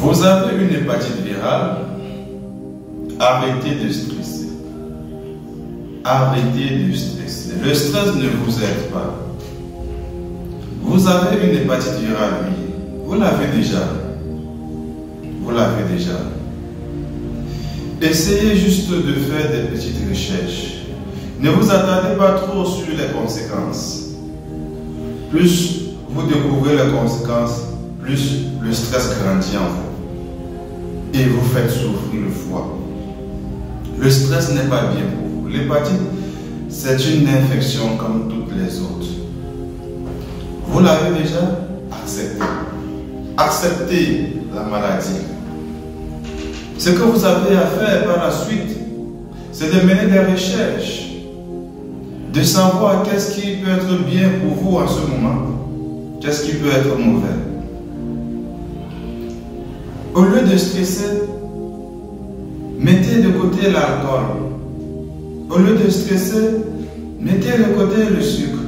Vous avez une hépatite virale, arrêtez de stresser. Arrêtez de stresser. Le stress ne vous aide pas. Vous avez une hépatite virale, oui. Vous l'avez déjà. Vous l'avez déjà. Essayez juste de faire des petites recherches. Ne vous attardez pas trop sur les conséquences. Plus vous découvrez les conséquences, plus le stress grandit en vous. Et vous faites souffrir le foie. Le stress n'est pas bien pour vous. L'hépatite, c'est une infection comme toutes les autres. Vous l'avez déjà accepté. Acceptez la maladie. Ce que vous avez à faire par la suite, c'est de mener des recherches, de savoir qu'est-ce qui peut être bien pour vous en ce moment, qu'est-ce qui peut être mauvais. Au lieu de stresser, mettez de côté l'alcool. Au lieu de stresser, mettez de côté le sucre.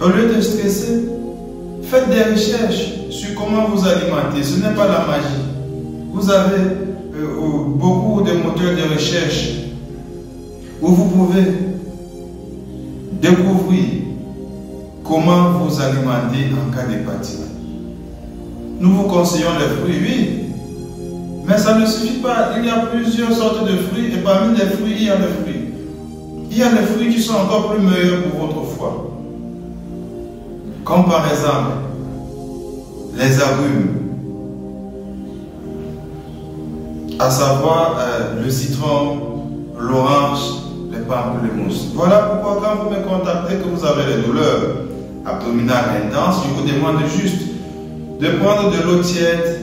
Au lieu de stresser, faites des recherches sur comment vous alimenter. Ce n'est pas la magie. Vous avez beaucoup de moteurs de recherche où vous pouvez découvrir comment vous alimenter en cas d'hépatite. Nous vous conseillons les fruits, oui, mais ça ne suffit pas. Il y a plusieurs sortes de fruits et parmi les fruits, il y a les fruits. Il y a les fruits qui sont encore plus meilleurs pour votre foie. Comme par exemple les agrumes, à savoir le citron, l'orange, les pamplemousses. Voilà pourquoi quand vous me contactez que vous avez les douleurs abdominales intenses, je vous demande juste de prendre de l'eau tiède,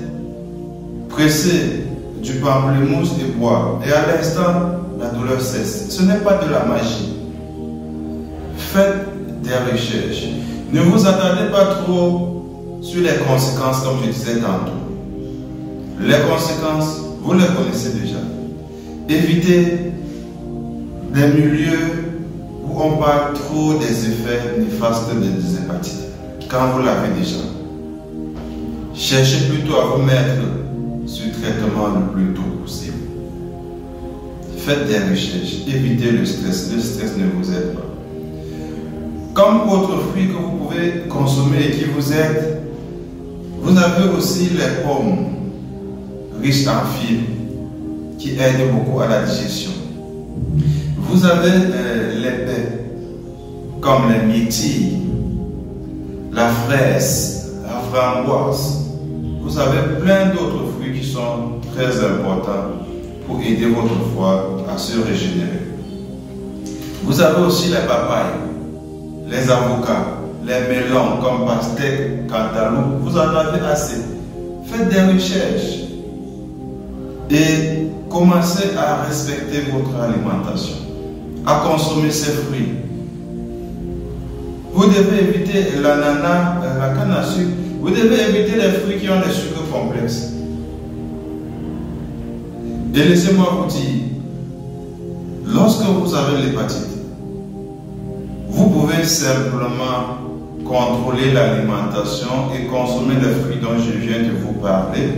presser du pamplemousse et boire. Et à l'instant, la douleur cesse. Ce n'est pas de la magie. Faites des recherches. Ne vous attardez pas trop sur les conséquences, comme je disais tantôt. Les conséquences, vous les connaissez déjà. Évitez les milieux où on parle trop des effets néfastes des hépatites, quand vous l'avez déjà. Cherchez plutôt à vous mettre sur traitement le plus tôt possible. Faites des recherches, évitez le stress ne vous aide pas. Comme autre fruit que vous pouvez consommer et qui vous aide, vous avez aussi les pommes riches en fibres qui aident beaucoup à la digestion. Vous avez les baies comme les myrtilles, la fraise, la framboise. Vous avez plein d'autres fruits qui sont très importants pour aider votre foie à se régénérer. Vous avez aussi les papayes, les avocats, les melons comme pastèque, cantaloupe. Vous en avez assez. Faites des recherches et commencez à respecter votre alimentation, à consommer ces fruits. Vous devez éviter l'ananas, la canne à sucre. Vous devez éviter les fruits qui ont des sucres complexes. Et laissez-moi vous dire, lorsque vous avez l'hépatite, vous pouvez simplement contrôler l'alimentation et consommer les fruits dont je viens de vous parler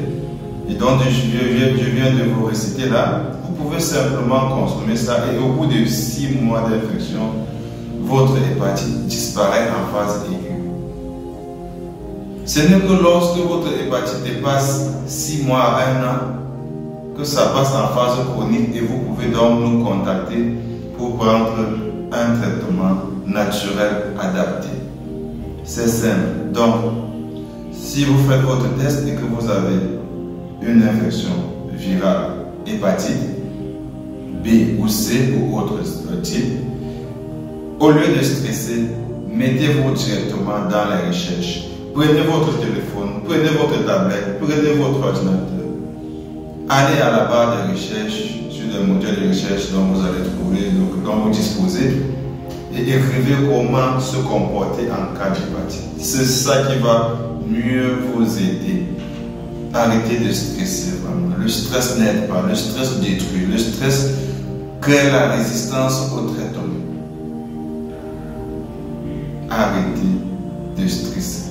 et dont je viens de vous réciter là. Vous pouvez simplement consommer ça et au bout de 6 mois d'infection, votre hépatite disparaît en phase aiguë. Ce n'est que lorsque votre hépatite dépasse 6 mois à 1 an que ça passe en phase chronique et vous pouvez donc nous contacter pour prendre un traitement naturel adapté. C'est simple. Donc, si vous faites votre test et que vous avez une infection virale, hépatite B ou C ou autre type, au lieu de stresser, mettez-vous directement dans les recherches. Prenez votre téléphone, prenez votre tablette, prenez votre ordinateur. Allez à la barre de recherche sur les moteurs de recherche dont vous allez trouver, dont vous disposez, et écrivez comment se comporter en cas d'hépatite. C'est ça qui va mieux vous aider. Arrêtez de stresser vraiment. Le stress n'aide pas, le stress détruit, le stress crée la résistance au traitement. Arrêtez de stresser.